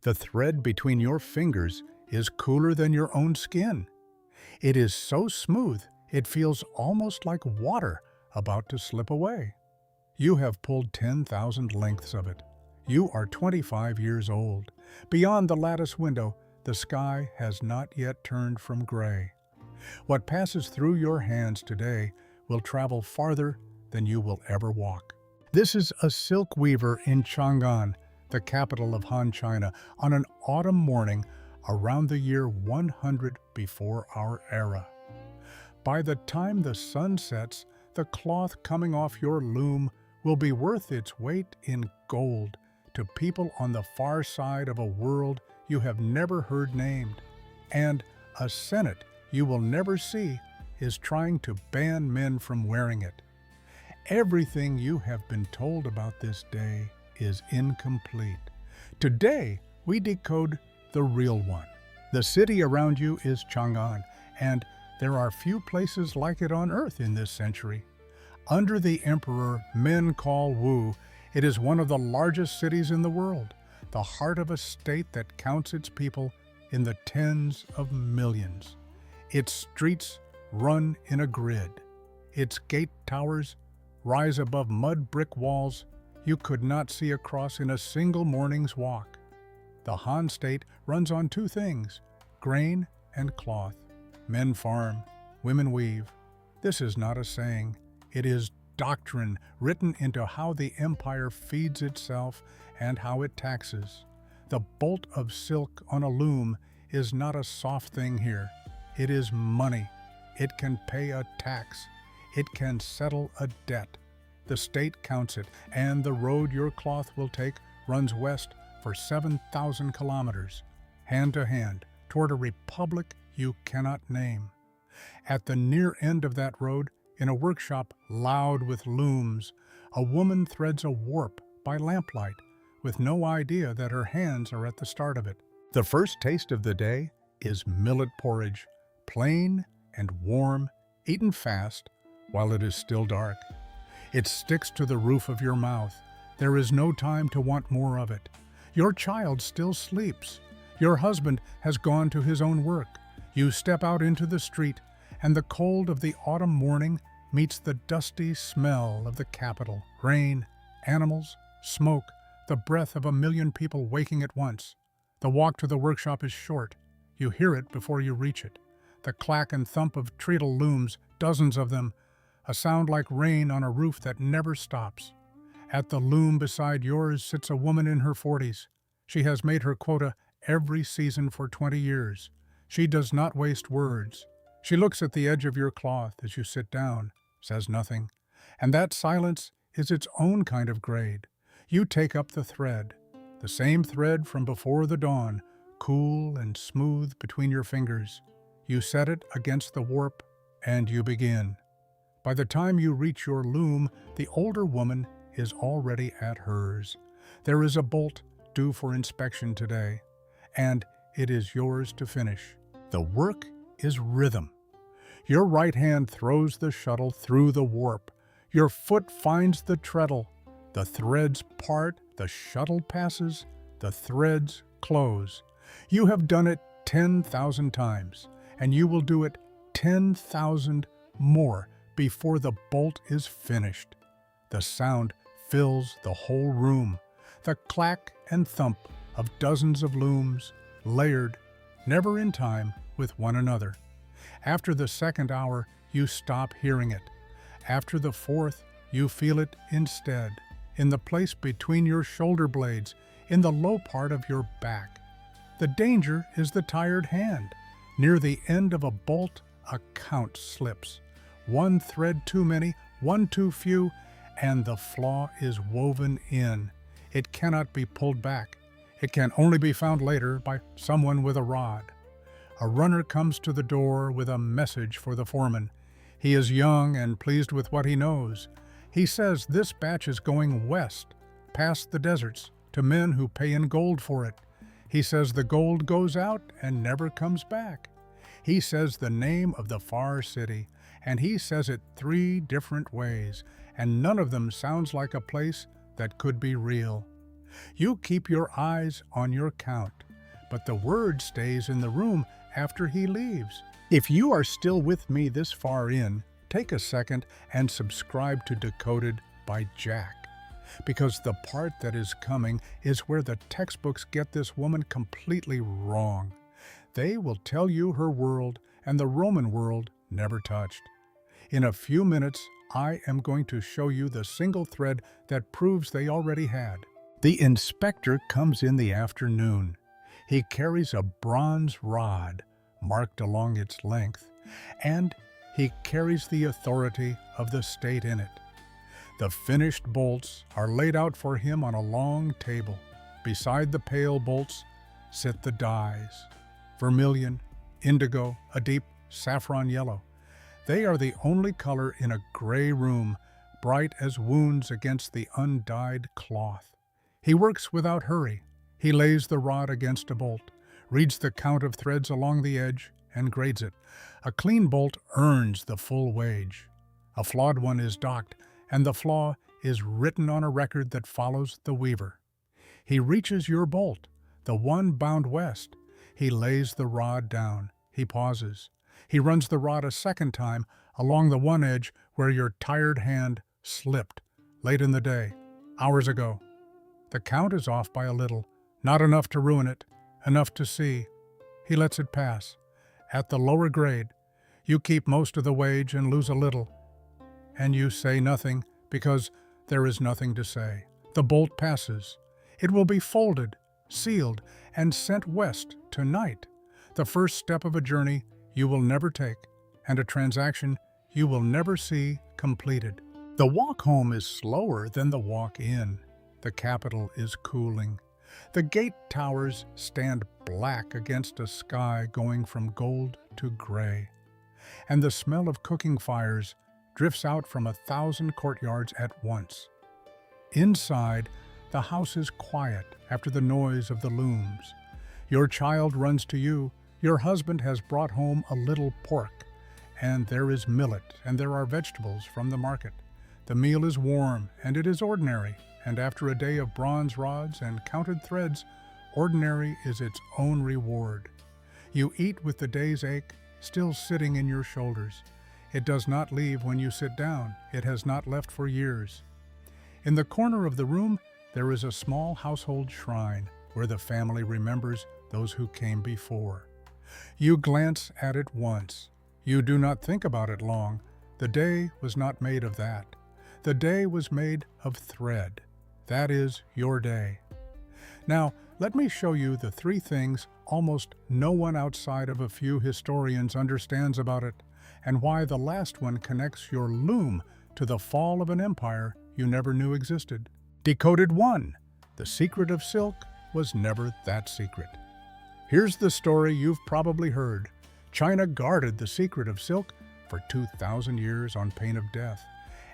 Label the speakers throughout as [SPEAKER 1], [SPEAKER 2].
[SPEAKER 1] The thread between your fingers is cooler than your own skin. It is so smooth, it feels almost like water about to slip away. You have pulled 10,000 lengths of it. You are 25 years old. Beyond the lattice window, the sky has not yet turned from gray. What passes through your hands today will travel farther than you will ever walk. This is a silk weaver in Chang'an, the capital of Han China, on an autumn morning around the year 100 before our era. By the time the sun sets, the cloth coming off your loom will be worth its weight in gold to people on the far side of a world you have never heard named. And a senate you will never see is trying to ban men from wearing it. Everything you have been told about this day is incomplete. Today, we decode the real one. The city around you is Chang'an, and there are few places like it on Earth in this century. Under the emperor men call Wu, it is one of the largest cities in the world, the heart of a state that counts its people in the tens of millions. Its streets run in a grid. Its gate towers rise above mud brick walls you could not see across in a single morning's walk. The Han state runs on two things, grain and cloth. Men farm, women weave. This is not a saying. It is doctrine written into how the empire feeds itself and how it taxes. The bolt of silk on a loom is not a soft thing here. It is money. It can pay a tax. It can settle a debt. The state counts it, and the road your cloth will take runs west for 7,000 kilometers, hand to hand, toward a republic you cannot name. At the near end of that road, in a workshop loud with looms, a woman threads a warp by lamplight, with no idea that her hands are at the start of it. The first taste of the day is millet porridge, plain and warm, eaten fast while it is still dark. It sticks to the roof of your mouth. There is no time to want more of it. Your child still sleeps. Your husband has gone to his own work. You step out into the street, and the cold of the autumn morning meets the dusty smell of the capital. Rain, animals, smoke, the breath of a million people waking at once. The walk to the workshop is short. You hear it before you reach it. The clack and thump of treadle looms, dozens of them, a sound like rain on a roof that never stops. At the loom beside yours sits a woman in her 40s. She has made her quota every season for 20 years. She does not waste words. She looks at the edge of your cloth as you sit down, says nothing, and that silence is its own kind of grade. You take up the thread, the same thread from before the dawn, cool and smooth between your fingers. You set it against the warp, and you begin. By the time you reach your loom, the older woman is already at hers. There is a bolt due for inspection today, and it is yours to finish. The work is rhythm. Your right hand throws the shuttle through the warp. Your foot finds the treadle. The threads part, the shuttle passes, the threads close. You have done it 10,000 times, and you will do it 10,000 more before the bolt is finished. The sound fills the whole room, the clack and thump of dozens of looms, layered, never in time, with one another. After the second hour, you stop hearing it. After the fourth, you feel it instead, in the place between your shoulder blades, in the low part of your back. The danger is the tired hand. Near the end of a bolt, a count slips. One thread too many, one too few, and the flaw is woven in. It cannot be pulled back. It can only be found later by someone with a rod. A runner comes to the door with a message for the foreman. He is young and pleased with what he knows. He says this batch is going west, past the deserts, to men who pay in gold for it. He says the gold goes out and never comes back. He says the name of the far city, and he says it 3 different ways, and none of them sounds like a place that could be real. You keep your eyes on your count, but the word stays in the room after he leaves. If you are still with me this far in, take a second and subscribe to Decoded by Jack, because the part that is coming is where the textbooks get this woman completely wrong. They will tell you her world and the Roman world never touched. In a few minutes, I am going to show you the single thread that proves they already had. The inspector comes in the afternoon. He carries a bronze rod marked along its length, and he carries the authority of the state in it. The finished bolts are laid out for him on a long table. Beside the pale bolts sit the dyes: vermilion, indigo, a deep saffron yellow. They are the only color in a gray room, bright as wounds against the undyed cloth. He works without hurry. He lays the rod against a bolt, reads the count of threads along the edge, and grades it. A clean bolt earns the full wage. A flawed one is docked, and the flaw is written on a record that follows the weaver. He reaches your bolt, the one bound west. He lays the rod down. He pauses. He runs the rod a second time along the one edge where your tired hand slipped late in the day, hours ago. The count is off by a little, not enough to ruin it, enough to see. He lets it pass. At the lower grade, you keep most of the wage and lose a little. And you say nothing because there is nothing to say. The bolt passes. It will be folded, sealed, and sent west tonight. The first step of a journey you will never take, and a transaction you will never see completed. The walk home is slower than the walk in. The capital is cooling. The gate towers stand black against a sky going from gold to gray, and the smell of cooking fires drifts out from 1,000 courtyards at once. Inside, the house is quiet after the noise of the looms. Your child runs to you. Your husband has brought home a little pork, and there is millet, and there are vegetables from the market. The meal is warm, and it is ordinary, and after a day of bronze rods and counted threads, ordinary is its own reward. You eat with the day's ache still sitting in your shoulders. It does not leave when you sit down. It has not left for years. In the corner of the room, there is a small household shrine where the family remembers those who came before. You glance at it once. You do not think about it long. The day was not made of that. The day was made of thread. That is your day. Now, let me show you the 3 things almost no one outside of a few historians understands about it, and why the last one connects your loom to the fall of an empire you never knew existed. Decoded 1. The secret of silk was never that secret. Here's the story you've probably heard. China guarded the secret of silk for 2,000 years on pain of death,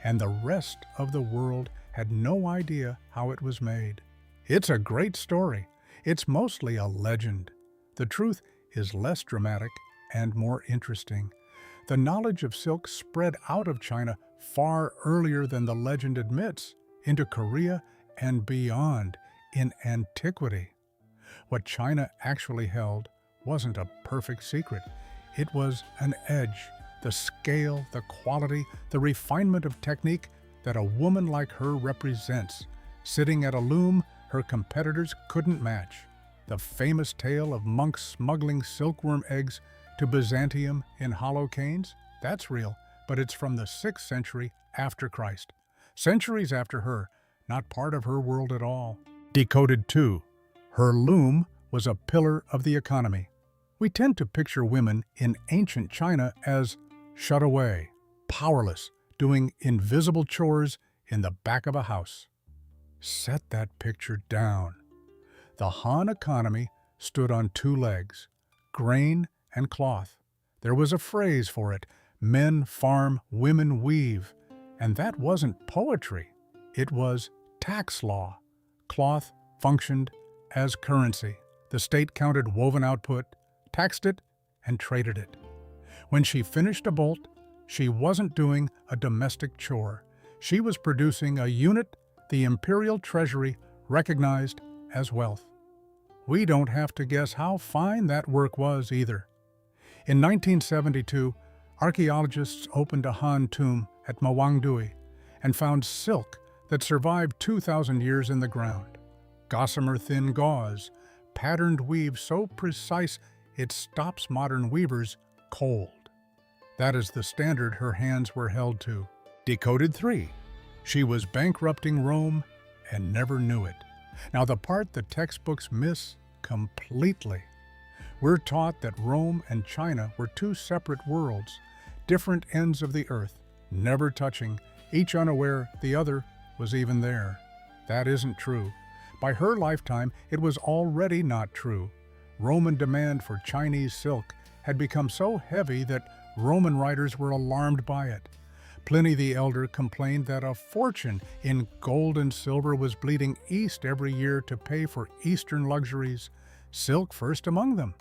[SPEAKER 1] and the rest of the world had no idea how it was made. It's a great story. It's mostly a legend. The truth is less dramatic and more interesting. The knowledge of silk spread out of China far earlier than the legend admits, into Korea and beyond in antiquity. What China actually held wasn't a perfect secret. It was an edge, the scale, the quality, the refinement of technique that a woman like her represents. Sitting at a loom her competitors couldn't match. The famous tale of monks smuggling silkworm eggs to Byzantium in hollow canes? That's real, but it's from the 6th century after Christ. Centuries after her, not part of her world at all. Decoded 2. Her loom was a pillar of the economy. We tend to picture women in ancient China as shut away, powerless, doing invisible chores in the back of a house. Set that picture down. The Han economy stood on 2 legs, grain and cloth. There was a phrase for it: men farm, women weave. And that wasn't poetry. It was tax law. Cloth functioned as currency. The state counted woven output, taxed it, and traded it. When she finished a bolt, she wasn't doing a domestic chore. She was producing a unit the imperial treasury recognized as wealth. We don't have to guess how fine that work was either. In 1972, archaeologists opened a Han tomb at Mawangdui and found silk that survived 2,000 years in the ground. Gossamer-thin gauze, patterned weave so precise it stops modern weavers cold. That is the standard her hands were held to. Decoded 3. She was bankrupting Rome and never knew it. Now the part the textbooks miss completely. We're taught that Rome and China were two separate worlds, different ends of the earth, never touching, each unaware the other was even there. That isn't true. By her lifetime, it was already not true. Roman demand for Chinese silk had become so heavy that Roman writers were alarmed by it. Pliny the Elder complained that a fortune in gold and silver was bleeding east every year to pay for Eastern luxuries, silk first among them.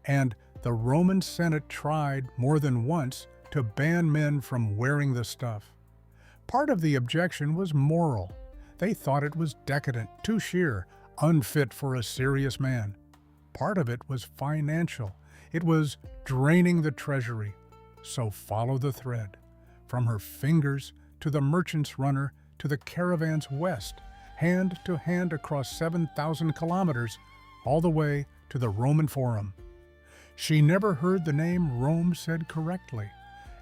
[SPEAKER 1] And the Roman Senate tried more than once to ban men from wearing the stuff. Part of the objection was moral. They thought it was decadent, too sheer, unfit for a serious man. Part of it was financial. It was draining the treasury. So follow the thread. From her fingers to the merchant's runner to the caravans west, hand to hand across 7,000 kilometers, all the way to the Roman Forum. She never heard the name Rome said correctly,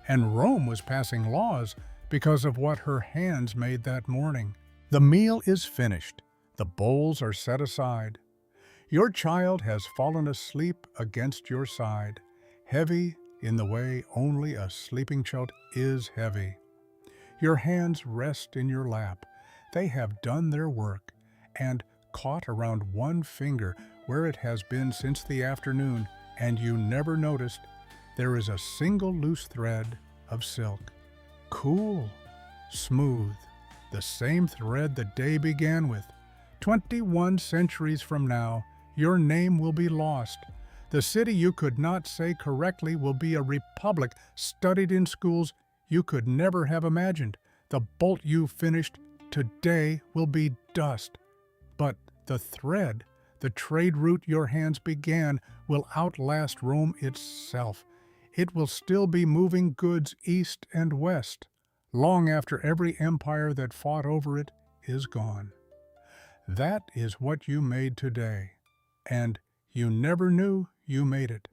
[SPEAKER 1] and Rome was passing laws because of what her hands made that morning. The meal is finished. The bowls are set aside. Your child has fallen asleep against your side, heavy in the way only a sleeping child is heavy. Your hands rest in your lap. They have done their work, and caught around one finger where it has been since the afternoon, and you never noticed, there is a single loose thread of silk. Cool, smooth, the same thread the day began with. 21 centuries from now, your name will be lost. The city you could not say correctly will be a republic studied in schools you could never have imagined. The bolt you finished today will be dust. But the thread, the trade route your hands began, will outlast Rome itself. It will still be moving goods east and west, long after every empire that fought over it is gone. That is what you made today, and you never knew you made it.